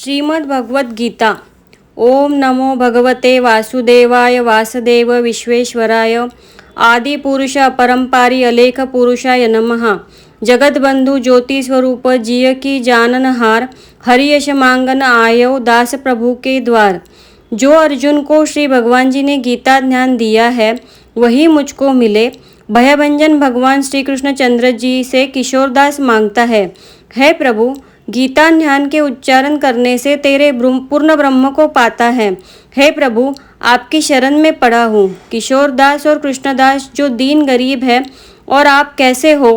श्रीमद् भगवद गीता। ओम नमो भगवते वासुदेवाय वासुदेव विश्वेश्वराय आदि पुरुष अपरंपारी अलेख पुरुषाय नमः। जगतबंधु ज्योति स्वरूप जिय की जाननहार हरियश मांगन आयो दास प्रभु के द्वार। जो अर्जुन को श्री भगवान जी ने गीता ज्ञान दिया है वही मुझको मिले। भयभंजन भगवान श्री कृष्ण चंद्र जी से किशोरदास मांगता है, हे प्रभु गीता ज्ञान के उच्चारण करने से तेरे पूर्ण ब्रह्म को पाता है। हे प्रभु आपकी शरण में पड़ा हूँ। किशोरदास और कृष्णदास जो दीन गरीब है, और आप कैसे हो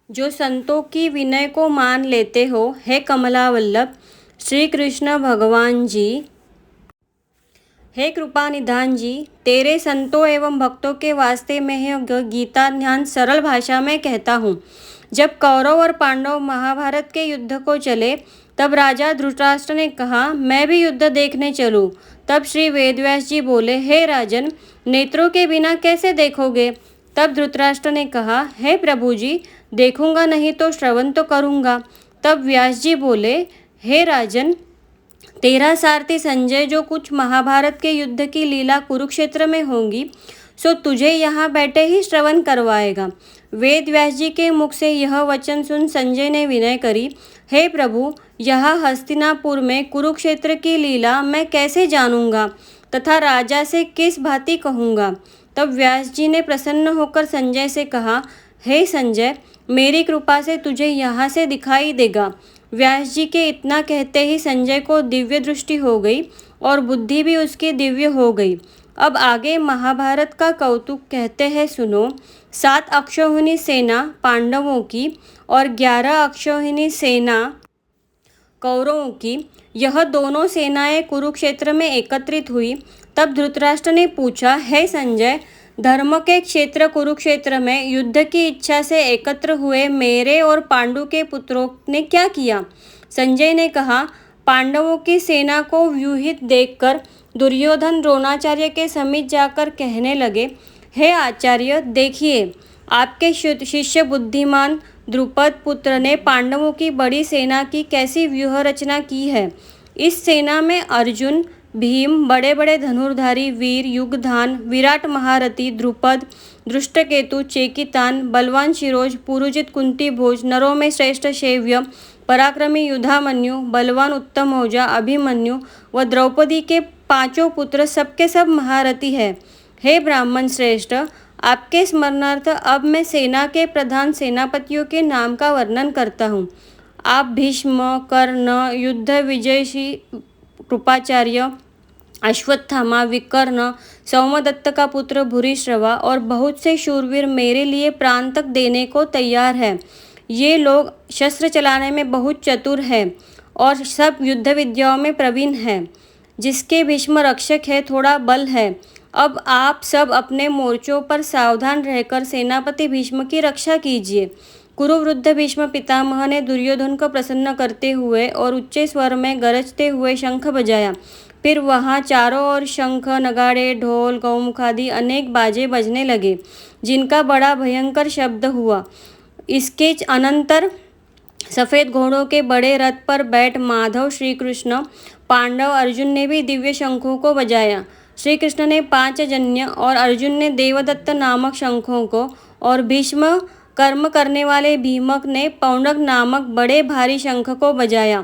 जो संतों की विनय को मान लेते हो। हे कमलावल्लभ श्री कृष्ण भगवान जी, हे कृपा निधान जी, तेरे संतों एवं भक्तों के वास्ते मैं यह गीता ज्ञान सरल भाषा में कहता हूँ। जब कौरव और पांडव महाभारत के युद्ध को चले तब राजा धृतराष्ट्र ने कहा, मैं भी युद्ध देखने चलूं। तब श्री वेदव्यास जी बोले, हे राजन नेत्रों के बिना कैसे देखोगे। तब धृतराष्ट्र ने कहा, हे प्रभु जी देखूंगा नहीं तो श्रवण तो करूंगा। तब व्यास जी बोले, हे राजन तेरा सारथी संजय जो कुछ महाभारत के युद्ध की लीला कुरुक्षेत्र में होंगी सो तुझे यहाँ बैठे ही श्रवण करवाएगा। वेद व्यास जी के मुख से यह वचन सुन संजय ने विनय करी, हे प्रभु यहाँ हस्तिनापुर में कुरुक्षेत्र की लीला मैं कैसे जानूंगा तथा राजा से किस भांति कहूँगा। तब व्यास जी ने प्रसन्न होकर संजय से कहा, हे संजय मेरी कृपा से तुझे यहाँ से दिखाई देगा। व्यास जी के इतना कहते ही संजय को दिव्य दृष्टि हो गई और बुद्धि भी उसकी दिव्य हो गई। अब आगे महाभारत का कौतुक कहते हैं, सुनो। 7 अक्षौहिणी सेना पांडवों की और 11 अक्षौहिणी सेना कौरवों की, यह दोनों सेनाएं कुरुक्षेत्र में एकत्रित हुई। तब धृतराष्ट्र ने पूछा, हे संजय धर्म के क्षेत्र कुरुक्षेत्र में युद्ध की इच्छा से एकत्र हुए मेरे और पांडु के पुत्रों ने क्या किया। संजय ने कहा, पांडवों की सेना को व्यूहित देखकर दुर्योधन द्रोणाचार्य के समीप जाकर कहने लगे, हे आचार्य देखिए आपके शिष्य बुद्धिमान द्रुपद पुत्र ने पांडवों की बड़ी सेना की कैसी व्यूह रचना की है। इस सेना में अर्जुन भीम बड़े बड़े धनुर्धारी वीर युगधान विराट महारथी द्रुपद दृष्टकेतु चेकितान बलवान शिरोज पुरुजित कुंती भोज नरों में श्रेष्ठ शैव्य पराक्रमी युधामन्यु बलवान उत्तम औजा अभिमन्यु व द्रौपदी के 5 पुत्र सबके सब महारथी है। हे ब्राह्मण श्रेष्ठ आपके स्मरणार्थ अब मैं सेना के प्रधान सेनापतियों के नाम का वर्णन करता हूँ। आप भीष्म कर्ण युद्ध विजयशी कृपाचार्य अश्वत्थामा विकर्ण सौमदत्त का पुत्र भूरिश्रवा और बहुत से शूरवीर मेरे लिए प्राण तक देने को तैयार है। ये लोग शस्त्र चलाने में बहुत चतुर हैं और सब युद्ध विद्याओं में प्रवीण हैं। जिसके भीष्म रक्षक है थोड़ा बल है। अब आप सब अपने मोर्चों पर सावधान रहकर सेनापति भीष्म की रक्षा कीजिए। कुरुवृद्ध भीष्म पितामह ने दुर्योधन को प्रसन्न करते हुए और उच्च स्वर में गरजते हुए शंख बजाया। फिर वहाँ चारों ओर शंख नगाड़े ढोल गौमुख आदि अनेक बाजे बजने लगे, जिनका बड़ा भयंकर शब्द हुआ। इसके अनंतर सफ़ेद घोड़ों के बड़े रथ पर बैठ माधव श्री कृष्ण पांडव अर्जुन ने भी दिव्य शंखों को बजाया। श्री कृष्ण ने 5 जन्य और अर्जुन ने देवदत्त नामक शंखों को और भीष्म कर्म करने वाले भीमक ने पौंडक नामक बड़े भारी शंख को बजाया।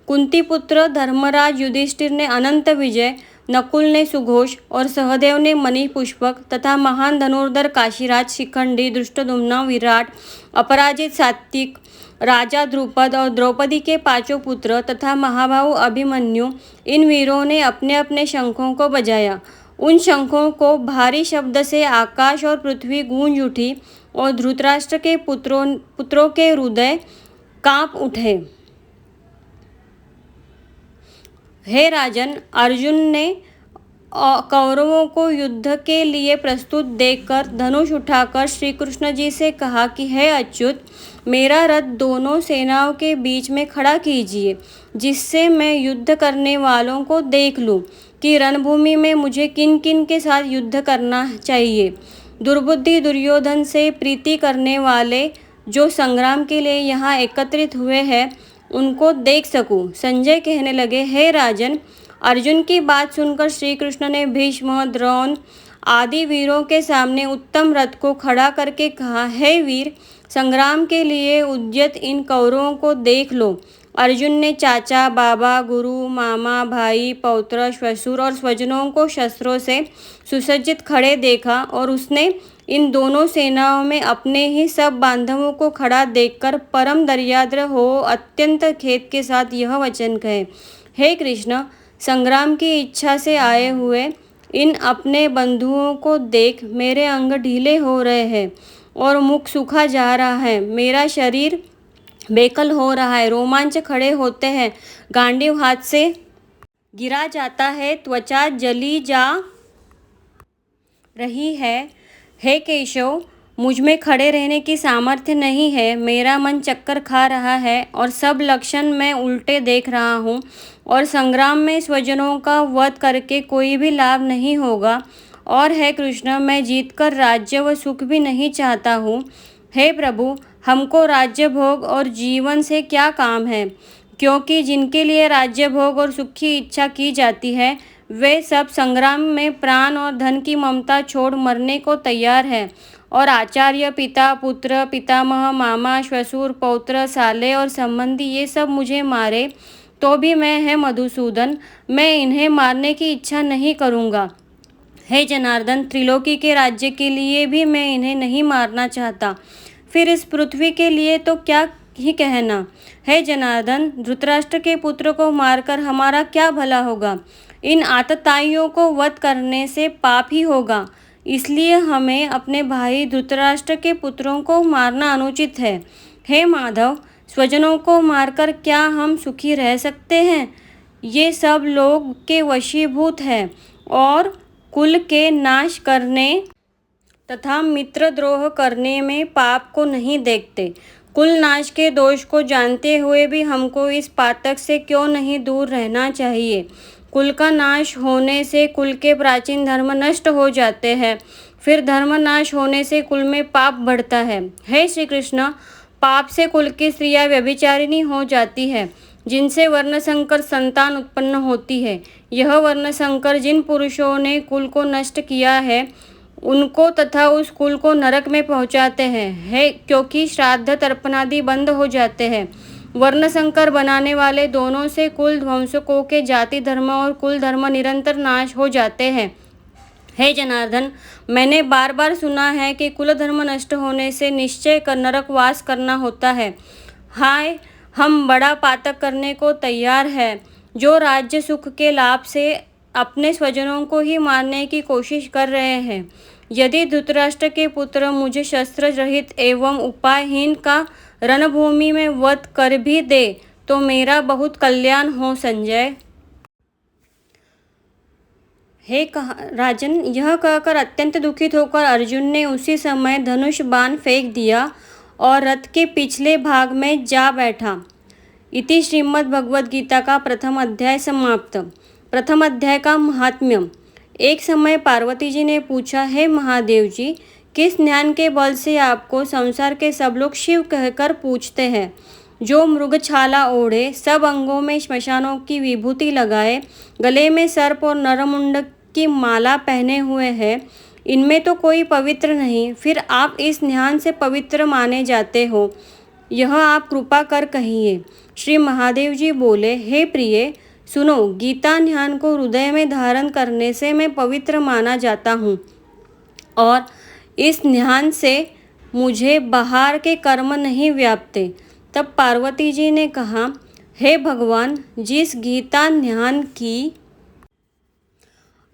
कुंती पुत्र धर्मराज युधिष्ठिर ने अनंत विजय, नकुल ने सुघोष और सहदेव ने मणि पुष्पक तथा महान धनुर्धर काशीराज शिखंडी धृष्टद्युम्न विराट अपराजित सात्विक राजा द्रुपद और द्रौपदी के 5 पुत्र तथा महाबाहु अभिमन्यु, इन वीरों ने अपने अपने शंखों को बजाया। उन शंखों को भारी शब्द से आकाश और पृथ्वी गूंज उठी और धृतराष्ट्र के पुत्रों के हृदय कांप उठे। हे राजन अर्जुन ने कौरवों को युद्ध के लिए प्रस्तुत देखकर धनुष उठाकर श्री कृष्ण जी से कहा कि हे अच्युत मेरा रथ दोनों सेनाओं के बीच में खड़ा कीजिए, जिससे मैं युद्ध करने वालों को देख लूं कि रणभूमि में मुझे किन किन के साथ युद्ध करना चाहिए। दुर्बुद्धि दुर्योधन से प्रीति करने वाले जो संग्राम के लिए यहाँ एकत्रित हुए हैं उनको देख सकूं। संजय कहने लगे, हे राजन, अर्जुन की बात सुनकर श्री कृष्ण ने भीष्म, द्रोण आदि वीरों के सामने उत्तम रथ को खड़ा करके कहा, हे वीर, संग्राम के लिए उद्यत इन कौरवों को देख लो। अर्जुन ने चाचा, बाबा, गुरु, मामा, भाई, पौत्र, श्वशुर और स्वजनों को शस्त्रों से सुसज्जित खड़े देखा और उसने इन दोनों सेनाओं में अपने ही सब बांधवों को खड़ा देखकर परम दर्याद्र हो अत्यंत खेद के साथ यह वचन कहे, हे कृष्ण, संग्राम की इच्छा से आए हुए इन अपने बंधुओं को देख मेरे अंग ढीले हो रहे हैं और मुख सूखा जा रहा है, मेरा शरीर बेकल हो रहा है, रोमांच खड़े होते हैं, गांडीव हाथ से गिरा जाता है, त्वचा जली जा रही है। हे केशव, मुझ में खड़े रहने की सामर्थ्य नहीं है, मेरा मन चक्कर खा रहा है और सब लक्षण मैं उल्टे देख रहा हूँ और संग्राम में स्वजनों का वध करके कोई भी लाभ नहीं होगा। और हे कृष्ण, मैं जीतकर राज्य व सुख भी नहीं चाहता हूँ। हे प्रभु, हमको राज्य भोग और जीवन से क्या काम है, क्योंकि जिनके लिए राज्य भोग और सुख की इच्छा की जाती है वे सब संग्राम में प्राण और धन की ममता छोड़ मरने को तैयार है। और आचार्य, पिता, पुत्र, पितामह, मामा, श्वशुर, पौत्र, साले और संबंधी ये सब मुझे मारे तो भी मैं है मधुसूदन, मैं इन्हें मारने की इच्छा नहीं करूँगा। हे जनार्दन, त्रिलोकी के राज्य के लिए भी मैं इन्हें नहीं मारना चाहता, फिर इस पृथ्वी के लिए तो क्या ही कहना। हे जनार्दन, धृतराष्ट्र के पुत्र को मारकर हमारा क्या भला होगा, इन आतताइयों को वध करने से पाप ही होगा, इसलिए हमें अपने भाई धृतराष्ट्र के पुत्रों को मारना अनुचित है। हे माधव, स्वजनों को मारकर क्या हम सुखी रह सकते हैं? ये सब लोग के वशीभूत है और कुल के नाश करने तथा मित्रद्रोह करने में पाप को नहीं देखते। कुल नाश के दोष को जानते हुए भी हमको इस पातक से क्यों नहीं दूर रहना चाहिए। कुल का नाश होने से कुल के प्राचीन धर्म नष्ट हो जाते हैं, फिर धर्म नाश होने से कुल में पाप बढ़ता है। हे श्री कृष्ण, पाप से कुल की स्त्रियां व्यभिचारिणी हो जाती है, जिनसे वर्णसंकर संतान उत्पन्न होती है। यह वर्णसंकर जिन पुरुषों ने कुल को नष्ट किया है उनको तथा उस कुल को नरक में पहुंचाते हैं, क्योंकि श्राद्ध तर्पणादि बंद हो जाते हैं। वर्णसंकर बनाने वाले दोनों से कुल ध्वंसकों के जाति धर्म और कुल धर्म निरंतर नाश हो जाते हैं। हे जनार्दन, मैंने बार बार सुना है कि कुल धर्म नष्ट होने से निश्चय कर नरकवास करना होता है। हाय, हम बड़ा पातक करने को तैयार है, जो राज्य सुख के लाभ से अपने स्वजनों को ही मारने की कोशिश कर रहे हैं। यदि धृतराष्ट्र के पुत्र मुझे शस्त्र रहित एवं उपायहीन का रणभूमि में वध कर भी दे तो मेरा बहुत कल्याण हो। संजय, हे राजन, यह कहकर अत्यंत दुखित होकर अर्जुन ने उसी समय धनुष बाण फेंक दिया और रथ के पिछले भाग में जा बैठा। इति श्रीमद् भगवद गीता का प्रथम अध्याय समाप्त। प्रथम अध्याय का महात्म्य। एक समय पार्वती जी ने पूछा, हे महादेव जी, किस ज्ञान के बल से आपको संसार के सब लोग शिव कहकर पूछते हैं? जो मृगछाला ओढ़े, सब अंगों में श्मशानों की विभूति लगाए, गले में सर्प और नरमुंड की माला पहने हुए है, इनमें तो कोई पवित्र नहीं, फिर आप इस ज्ञान से पवित्र माने जाते हो, यह आप कृपा कर कहिए। श्री महादेव जी बोले, हे प्रिय, सुनो, गीता ज्ञान को हृदय में धारण करने से मैं पवित्र माना जाता हूँ और इस ध्यान से मुझे बाहर के कर्म नहीं व्यापते। तब पार्वती जी ने कहा, हे भगवान, जिस गीता ध्यान की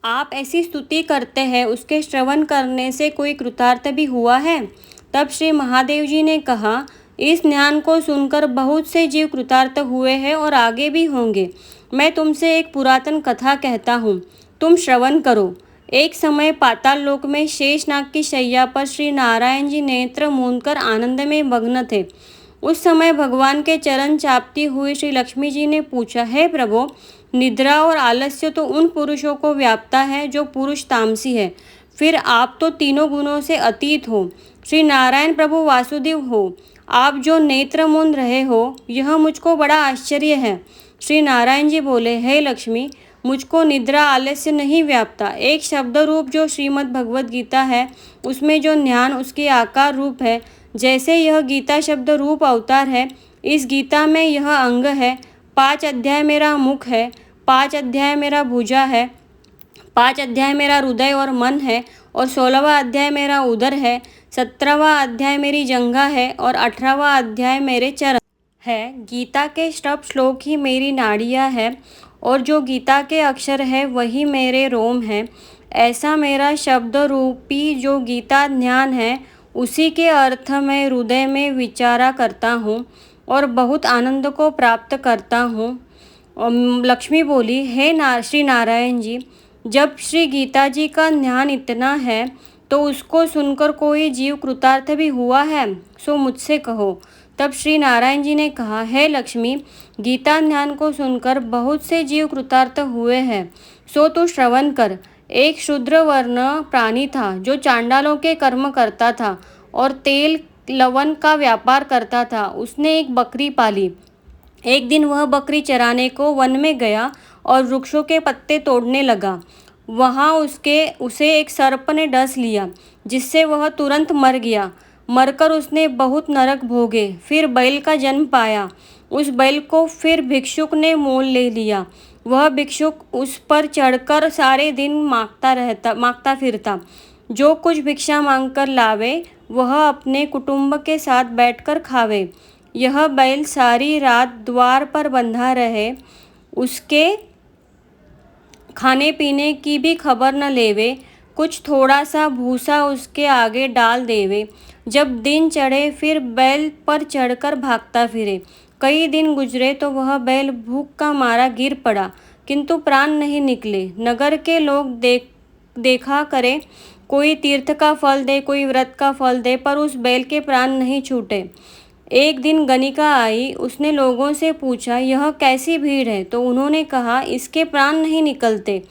आप ऐसी स्तुति करते हैं उसके श्रवण करने से कोई कृतार्थ भी हुआ है? तब श्री महादेव जी ने कहा, इस ज्ञान को सुनकर बहुत से जीव कृतार्थ हुए हैं और आगे भी होंगे। मैं तुमसे एक पुरातन कथा कहता हूँ, तुम श्रवण करो। एक समय पाताल लोक में शेषनाग की शैया पर श्री नारायण जी नेत्र मूंदकर आनंद में मग्न थे। उस समय भगवान के चरण चापती हुई श्री लक्ष्मी जी ने पूछा, हे प्रभु, निद्रा और आलस्य तो उन पुरुषों को व्यापता है जो पुरुष तामसी है, फिर आप तो तीनों गुणों से अतीत हो। श्री नारायण प्रभु वासुदेव हो, आप जो नेत्र मूंद रहे हो यह मुझको बड़ा आश्चर्य है। श्री नारायण जी बोले, हे लक्ष्मी, मुझको निद्रा आलस्य नहीं व्यापता। एक शब्द रूप जो श्रीमद् भगवत गीता है उसमें जो ज्ञान उसके आकार रूप है, जैसे यह गीता शब्द रूप अवतार है, इस गीता में यह अंग है। 5 अध्याय मेरा मुख है, 5 अध्याय मेरा भुजा है, 5 अध्याय मेरा हृदय और मन है, और 16वां अध्याय मेरा उदर है, 17वां अध्याय मेरी जंघा है, और 18वां अध्याय मेरे चरण है। गीता के श्लोक ही मेरी नाड़ियाँ है, और जो गीता के अक्षर है वही मेरे रोम है। ऐसा मेरा शब्द रूपी जो गीता ज्ञान है, उसी के अर्थ में हृदय में विचारा करता हूँ और बहुत आनंद को प्राप्त करता हूँ। लक्ष्मी बोली, हे श्री नारायण जी, जब श्री गीता जी का ज्ञान इतना है तो उसको सुनकर कोई जीव कृतार्थ भी हुआ है, सो मुझसे कहो। तब श्री नारायण जी ने कहा, हे लक्ष्मी, गीता ज्ञान को सुनकर बहुत से जीव कृतार्थ हुए हैं, सो तू श्रवण कर। एक शूद्र वर्ण प्राणी था जो चांडालों के कर्म करता था और तेल लवण का व्यापार करता था। उसने एक बकरी पाली। एक दिन वह बकरी चराने को वन में गया और वृक्षों के पत्ते तोड़ने लगा। वहाँ उसे एक सर्प ने डस लिया, जिससे वह तुरंत मर गया। मरकर उसने बहुत नरक भोगे। फिर बैल का जन्म पाया। उस बैल को फिर भिक्षुक ने मोल ले लिया। वह भिक्षुक उस पर चढ़कर सारे दिन मांगता फिरता। जो कुछ भिक्षा मांगकर लावे वह अपने कुटुंब के साथ बैठकर खावे। यह बैल सारी रात द्वार पर बंधा रहे, उसके खाने पीने की भी खबर न लेवे, कुछ थोड़ा सा भूसा उसके आगे डाल देवे। जब दिन चढ़े फिर बैल पर चढ़कर भागता फिरे। कई दिन गुजरे तो वह बैल भूख का मारा गिर पड़ा, किंतु प्राण नहीं निकले। नगर के लोग देखा करे, कोई तीर्थ का फल दे, कोई व्रत का फल दे, पर उस बैल के प्राण नहीं छूटे। एक दिन गणिका आई। उसने लोगों से पूछा, यह कैसी भीड़ है? तो उन्होंने कहा, इसके प्राण नहीं निकलते,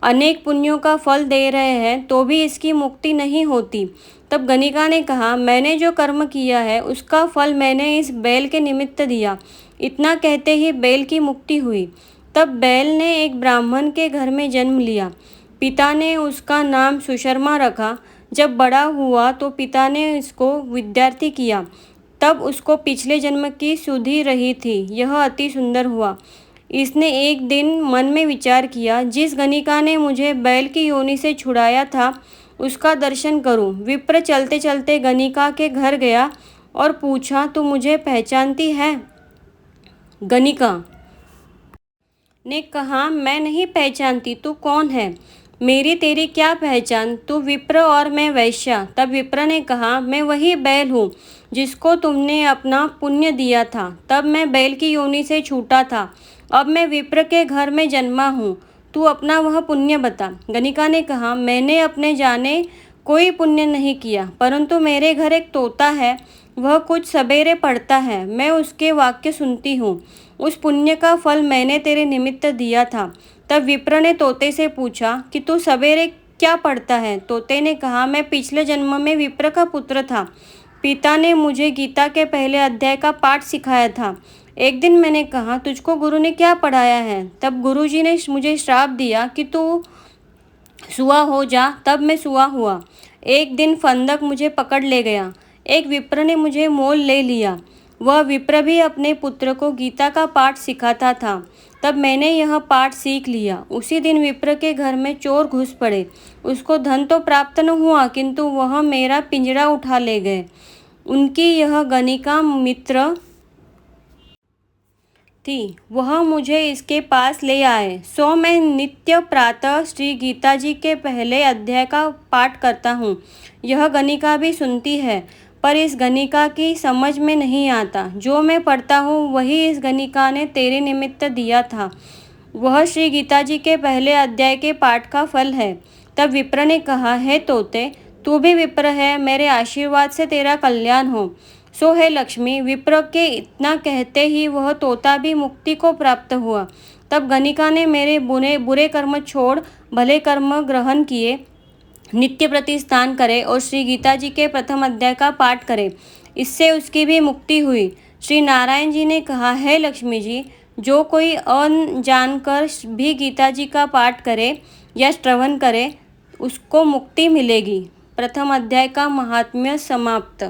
अनेक पुण्यों का फल दे रहे हैं तो भी इसकी मुक्ति नहीं होती। तब गणिका ने कहा, मैंने जो कर्म किया है उसका फल मैंने इस बैल के निमित्त दिया। इतना कहते ही बैल की मुक्ति हुई। तब बैल ने एक ब्राह्मण के घर में जन्म लिया। पिता ने उसका नाम सुशर्मा रखा। जब बड़ा हुआ तो पिता ने इसको विद्यार्थी किया। तब उसको पिछले जन्म की सुधि रही थी। यह अति सुंदर हुआ। इसने एक दिन मन में विचार किया, जिस गणिका ने मुझे बैल की योनि से छुड़ाया था उसका दर्शन करूं। विप्र चलते चलते गणिका के घर गया और पूछा, तू मुझे पहचानती है? गणिका ने कहा, मैं नहीं पहचानती, तू कौन है? मेरी तेरी क्या पहचान, तू विप्र और मैं वैश्या। तब विप्र ने कहा, मैं वही बैल हूँ जिसको तुमने अपना पुण्य दिया था। तब मैं बैल की योनि से छूटा था, अब मैं विप्र के घर में जन्मा हूँ। तू अपना वह पुण्य बता। गणिका ने कहा, मैंने अपने जाने कोई पुण्य नहीं किया, परंतु मेरे घर एक तोता है, वह कुछ सवेरे पढ़ता है, मैं उसके वाक्य सुनती हूँ। उस पुण्य का फल मैंने तेरे निमित्त दिया था। तब विप्र ने तोते से पूछा कि तू सवेरे क्या पढ़ता है? तोते ने कहा, मैं पिछले जन्म में विप्र का पुत्र था। पिता ने मुझे गीता के पहले अध्याय का पाठ सिखाया था। एक दिन मैंने कहा, तुझको गुरु ने क्या पढ़ाया है? तब गुरुजी ने मुझे श्राप दिया कि तू सुआ हो जा। तब मैं सुआ हुआ। एक दिन फंदक मुझे पकड़ ले गया। एक विप्र ने मुझे मोल ले लिया। वह विप्र भी अपने पुत्र को गीता का पाठ सिखाता था। तब मैंने यह पाठ सीख लिया। उसी दिन विप्र के घर में चोर घुस पड़े। उसको धन तो प्राप्त न हुआ, किंतु वह मेरा पिंजरा उठा ले गए। उनकी यह गणिका मित्र थी, वह मुझे इसके पास ले आए। सो मैं नित्य प्रातः श्री गीता जी के पहले अध्याय का पाठ करता हूँ। यह गणिका भी सुनती है, पर इस गणिका की समझ में नहीं आता। जो मैं पढ़ता हूँ वही इस गणिका ने तेरे निमित्त दिया था। वह श्री गीता जी के पहले अध्याय के पाठ का फल है। तब विप्र ने कहा, हे तोते, तू भी विप्र है, मेरे आशीर्वाद से तेरा कल्याण हो। सो हे लक्ष्मी, विप्र के इतना कहते ही वह तोता भी मुक्ति को प्राप्त हुआ। तब गणिका ने मेरे बुरे कर्म छोड़ भले कर्म ग्रहण किए, नित्य प्रति स्नान करे और श्री गीता जी के प्रथम अध्याय का पाठ करे। इससे उसकी भी मुक्ति हुई। श्री नारायण जी ने कहा, है लक्ष्मी जी, जो कोई अनजानकर भी गीता जी का पाठ करे या श्रवण करे उसको मुक्ति मिलेगी। प्रथम अध्याय का महात्म्य समाप्त।